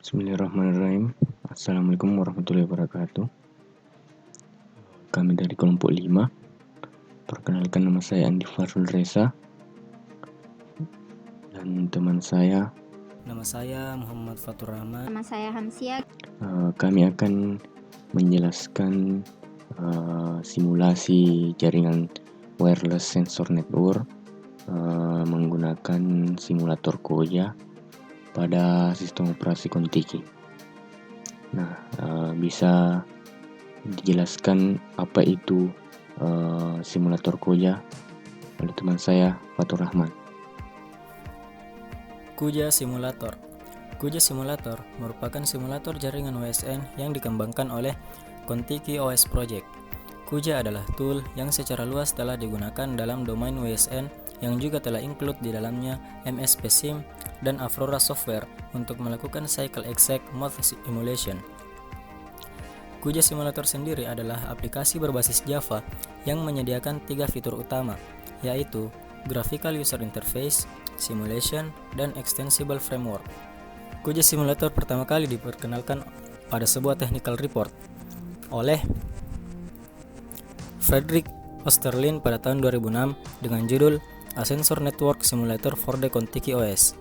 Bismillahirrahmanirrahim. Assalamualaikum warahmatullahi wabarakatuh. Kami dari kelompok 5. Perkenalkan, nama saya Andi Farul Reza dan teman saya. Nama saya Muhammad Fatur Rahman. Nama saya Hamsia. Kami akan menjelaskan simulasi jaringan wireless sensor network menggunakan simulator Koja pada sistem operasi Contiki. Bisa dijelaskan apa itu simulator Koja oleh teman saya Fatur Rahman. Koja Simulator. Koja Simulator merupakan simulator jaringan WSN yang dikembangkan oleh Contiki OS Project. Koja adalah tool yang secara luas telah digunakan dalam domain WSN yang juga telah include di dalamnya MSPSIM dan Aurora Software untuk melakukan cycle exact mode emulation. Koja Simulator sendiri adalah aplikasi berbasis Java yang menyediakan 3 fitur utama, yaitu Graphical User Interface, Simulation, dan Extensible Framework. Koja Simulator pertama kali diperkenalkan pada sebuah technical report oleh Fredrik Osterlind pada tahun 2006 dengan judul A Sensor Network Simulator for the Contiki OS.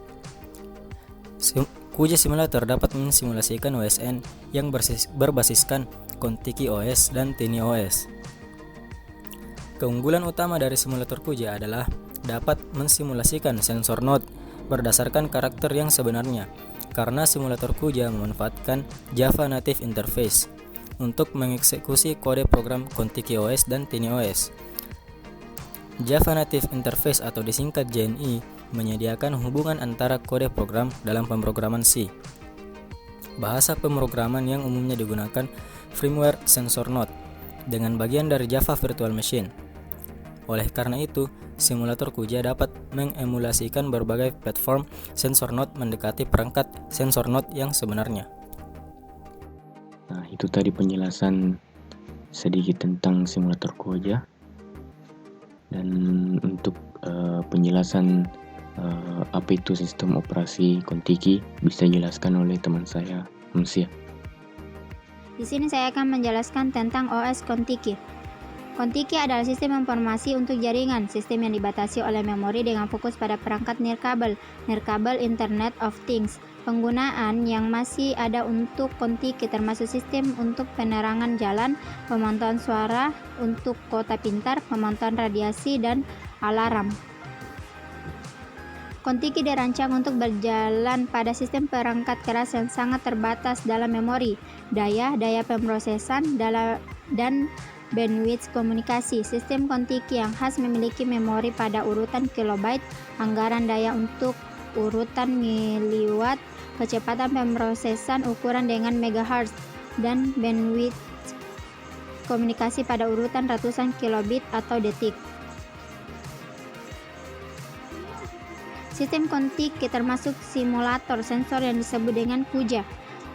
Koja Simulator dapat mensimulasikan WSN yang berbasiskan Contiki OS dan Tiny OS. Keunggulan utama dari simulator Koja adalah dapat mensimulasikan sensor node berdasarkan karakter yang sebenarnya, karena simulator Koja memanfaatkan Java Native Interface untuk mengeksekusi kode program Contiki OS dan Tiny OS. Java Native Interface atau disingkat JNI menyediakan hubungan antara kode program dalam pemrograman C. Bahasa pemrograman yang umumnya digunakan firmware sensor node dengan bagian dari Java Virtual Machine. Oleh karena itu, simulator Koja dapat mengemulasikan berbagai platform sensor node mendekati perangkat sensor node yang sebenarnya. Nah, itu tadi penjelasan sedikit tentang simulator Koja. Dan untuk penjelasan apa itu sistem operasi Contiki bisa dijelaskan oleh teman saya Hamsia. Di sini saya akan menjelaskan tentang OS Contiki. Contiki adalah sistem informasi untuk jaringan, sistem yang dibatasi oleh memori dengan fokus pada perangkat nirkabel Internet of Things. Penggunaan yang masih ada untuk Contiki termasuk sistem untuk penerangan jalan, pemantauan suara untuk kota pintar, pemantauan radiasi, dan alarm. Contiki dirancang untuk berjalan pada sistem perangkat keras yang sangat terbatas dalam memori, daya pemrosesan, dan bandwidth komunikasi. Sistem Contiki yang khas memiliki memori pada urutan kilobyte, anggaran daya untuk urutan miliwatt, kecepatan pemrosesan ukuran dengan megahertz, dan bandwidth komunikasi pada urutan ratusan kilobit atau detik. Sistem Contiki termasuk simulator sensor yang disebut dengan Koja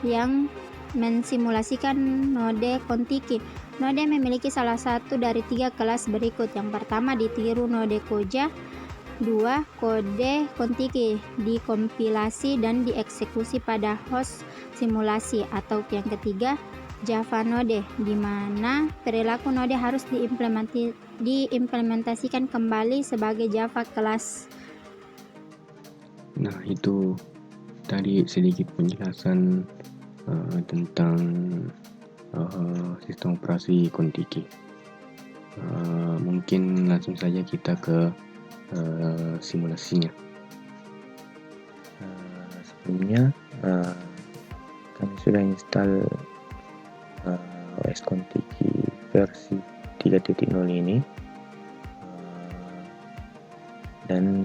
yang mensimulasikan node Contiki. Node memiliki salah satu dari 3 kelas berikut. Yang pertama, ditiru node Koja. 2. Kode Contiki dikompilasi dan dieksekusi pada host simulasi. Atau yang ketiga, Java Node, di mana perilaku node harus diimplementasikan kembali sebagai Java kelas. Nah, itu tadi sedikit penjelasan tentang sistem operasi Contiki. Mungkin langsung saja kita ke simulasinya. Sebelumnya kami sudah install OS Contiki versi 3.0 ini dan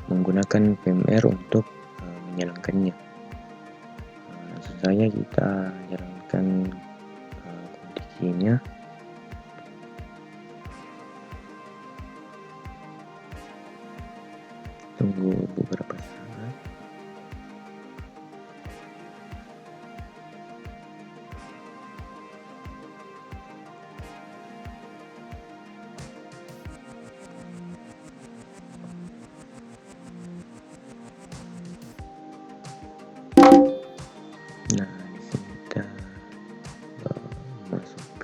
menggunakan VMware untuk menjalankannya. Langsung saja kita jalankan Contiki-nya. Tunggu beberapa saat.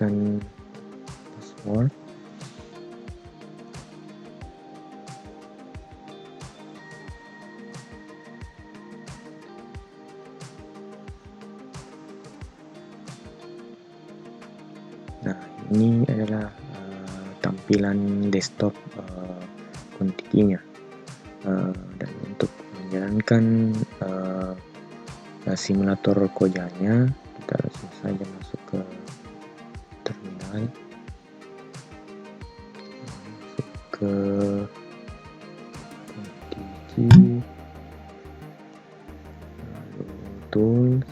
masukkan password. Nah, ini adalah tampilan desktop Contiki-nya. Dan untuk menjalankan simulator Koja-nya, kita langsung saja masuk ke terminal, masuk ke Contiki, lalu tools,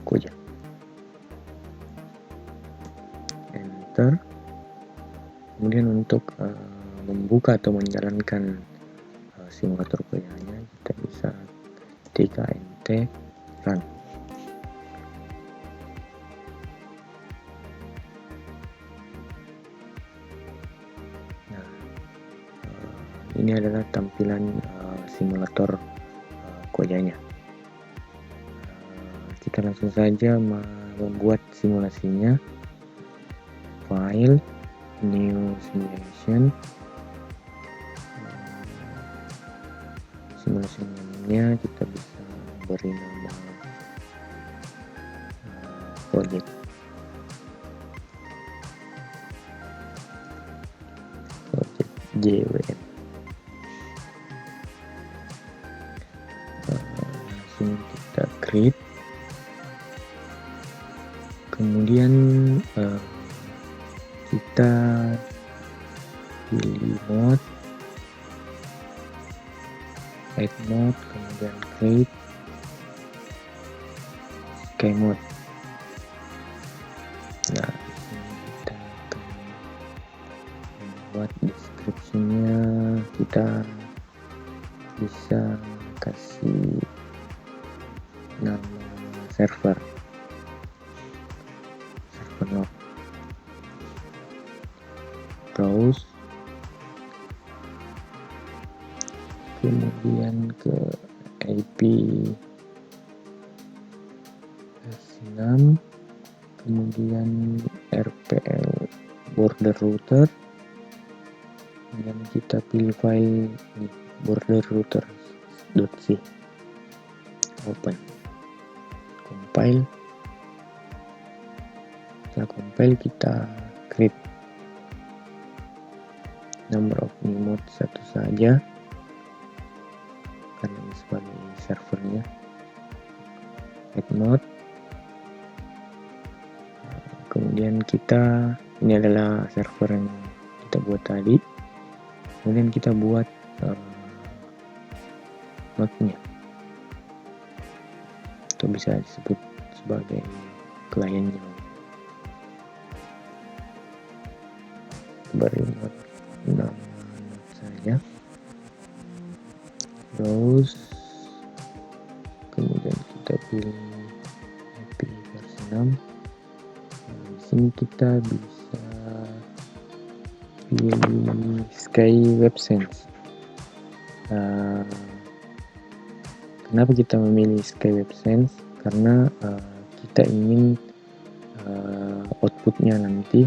Koja, enter. Kemudian untuk membuka atau menjalankan simulator Koja-nya, kita bisa ketik nt run. Nah, ini adalah tampilan simulator Koja-nya. Kita langsung saja membuat simulasinya. File, new simulation, simulasi namanya kita bisa beri nama project. Project JWN. Langsung kita create. Kemudian kita pilih mode, add mode, kemudian create sky mode. Nah, kita akan membuat description-nya. Kita bisa kasih nama server node, browse, kemudian ke IP versi 6, kemudian RPL border router, kemudian kita pilih file border router.c, open, compile. Setelah compile kita create number of new mode satu saja karena ini sebagai servernya. Add mode, kemudian ini adalah server yang kita buat tadi, kemudian kita buat node-nya, atau bisa disebut sebagai kliennya. Beri node nama saja, browse, kemudian kita pilih IP versi 6. Di sini kita bisa pilih Sky Web Sense. Kenapa kita memilih Sky Web Sense? Karena kita ingin outputnya nanti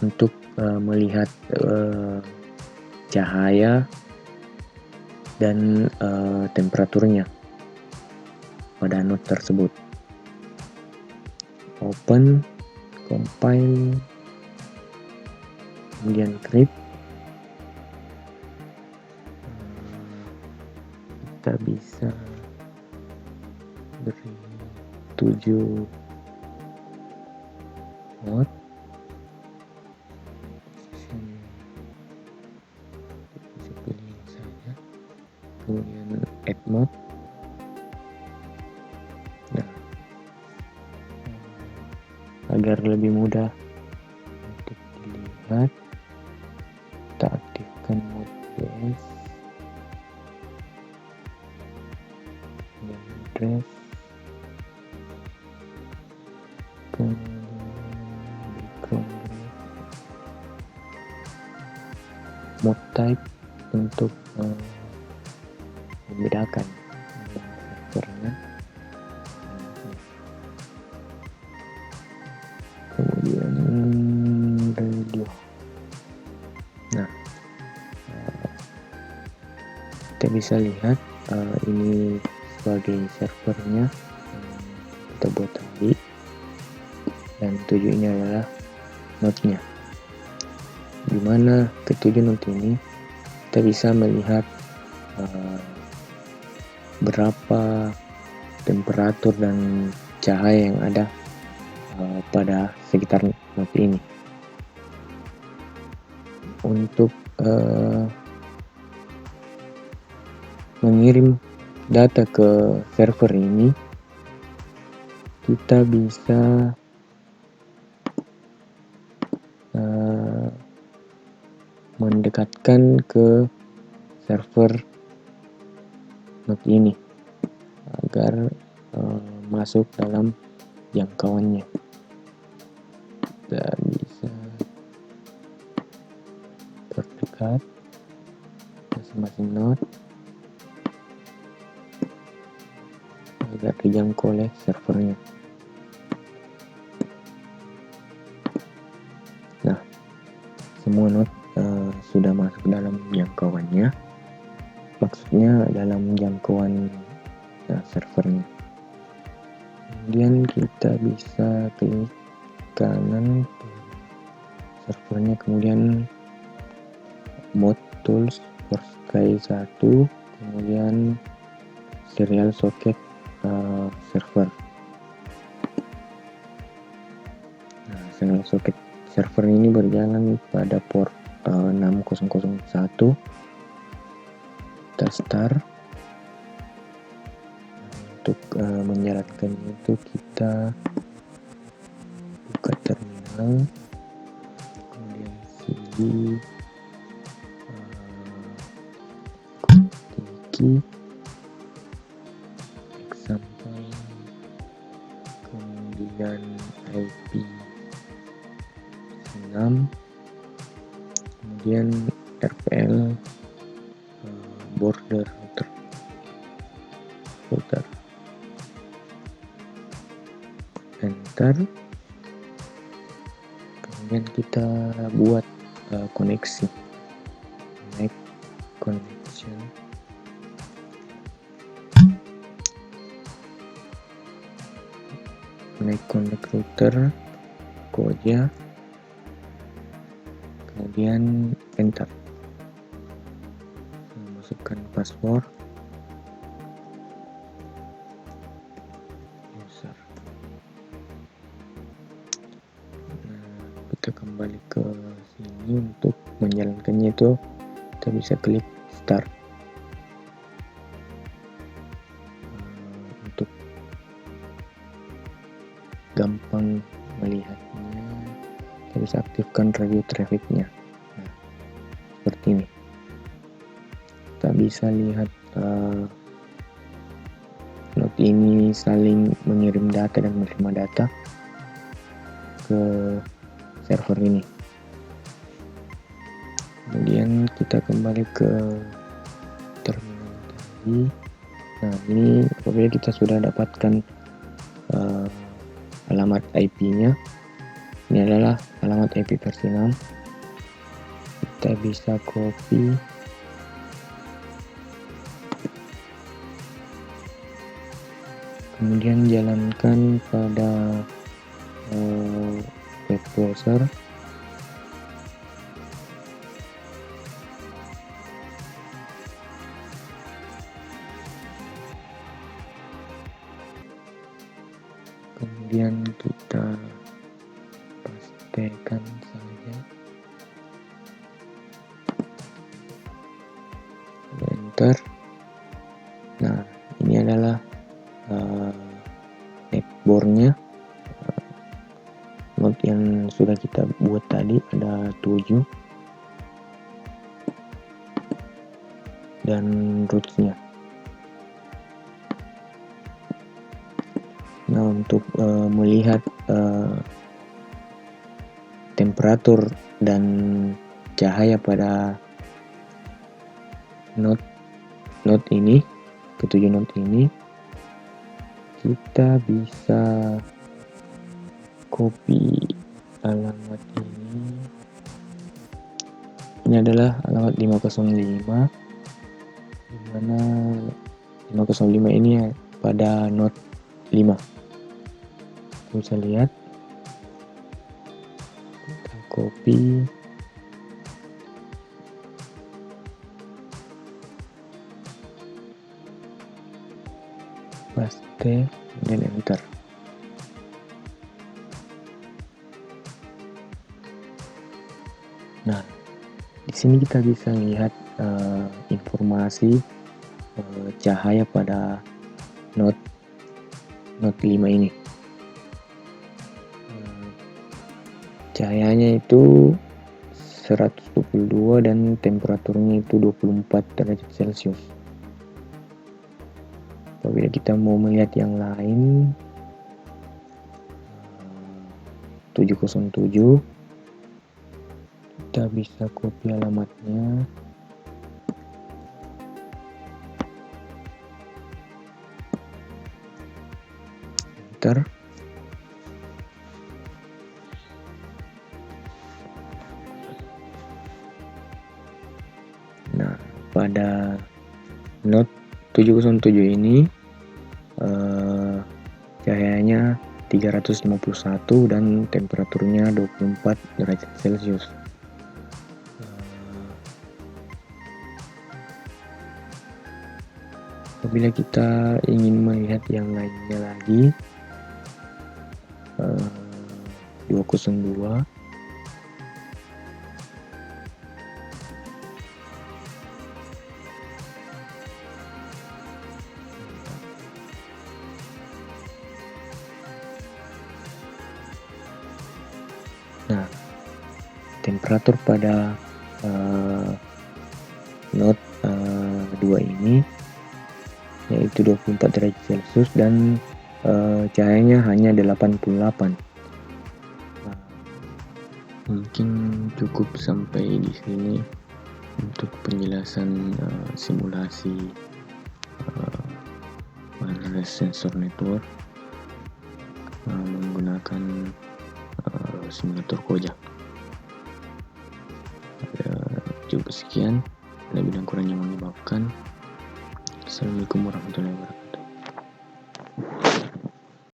untuk melihat cahaya dan temperaturnya pada node tersebut. Open, compile, kemudian create. Kita bisa beri 7 mode. Kemudian add mode. Nah, agar lebih mudah untuk dilihat, kita aktifkan mode base dan address, kemudian background mode type untuk membedakan servernya. kita bisa lihat ini sebagai servernya yang kita buat tadi, dan 7 ini adalah node-nya. Dimana ke-7 node ini kita bisa melihat berapa temperatur dan cahaya yang ada pada sekitar node ini. Untuk mengirim data ke server ini, kita bisa mendekatkan ke server node ini agar masuk dalam jangkauannya. Kita bisa terdekat masing-masing node agar dijangkau oleh servernya. Nah, semua node sudah masuk dalam jangkauannya, maksudnya dalam jangkauan servernya. Kemudian kita bisa klik kanan servernya, kemudian mode tools for Sky 1, kemudian serial socket server. Nah, serial socket server ini berjalan pada port 6001. Kita start. Untuk menjalankannya itu kita buka terminal, kemudian cd key example, kemudian IP 6, kemudian RPL border router, enter. Kemudian kita buat koneksi, make connection, make connect router Koja, kemudian enter, masukkan password user. Kita kembali ke sini. Untuk menjalankannya itu kita bisa klik start. Untuk gampang melihatnya, kita bisa aktifkan review trafficnya. Nah, seperti ini. Kita bisa lihat node ini saling mengirim data dan menerima data ke server ini. Kemudian kita kembali ke terminal tadi. Nah, ini apabila kita sudah dapatkan alamat IP-nya, ini adalah alamat IP versi 6. Kita bisa copy, kemudian jalankan pada web browser. Kemudian kita pastekan saja, enter. Nah, ini adalah netboardnya. Node yang sudah kita buat tadi ada 7 dan rootsnya. Nah, untuk melihat temperatur dan cahaya pada node ini, ke-7 node ini, kita bisa copy alamat ini. Ini adalah alamat 505, dimana karena 505 ini pada Note 5. Kita bisa lihat, kita copy, paste, dan enter. Nah, di sini kita bisa lihat informasi cahaya pada Note 5 ini. Cahayanya itu 122 dan temperaturnya itu 24 derajat Celcius. Apabila kita mau melihat yang lain, 707, kita bisa copy alamatnya, enter. Nah, pada Note 707 ini cahayanya 351 dan temperaturnya 24 derajat Celcius. Apabila kita ingin melihat yang lainnya lagi, 202, nah, temperatur pada Note 2 ini yaitu 24 derajat Celcius dan cahayanya hanya 88. Nah, mungkin cukup sampai di sini untuk penjelasan simulasi wireless sensor network menggunakan simulator Koja. Cukup sekian, lebih dan kurangnya mohon dimaafkan. Assalamualaikum warahmatullahi wabarakatuh.